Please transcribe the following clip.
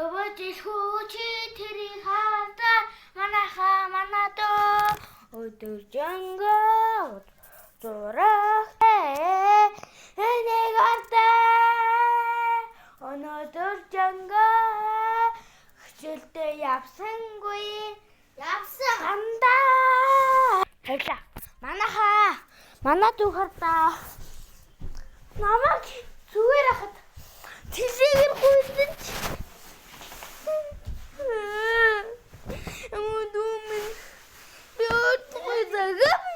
Өвөжлхүү чи тэрийг хаалта манайха манадоо өдөр жангоо зурахтай энийг артаа өнөөдөр жангоо хичээлдээ явсангүй явсан андаа хэлээ манай дүү хартаа намайг зүгээр хат тэлэгээр гүйсэн чи Ему думаю, я твой загад.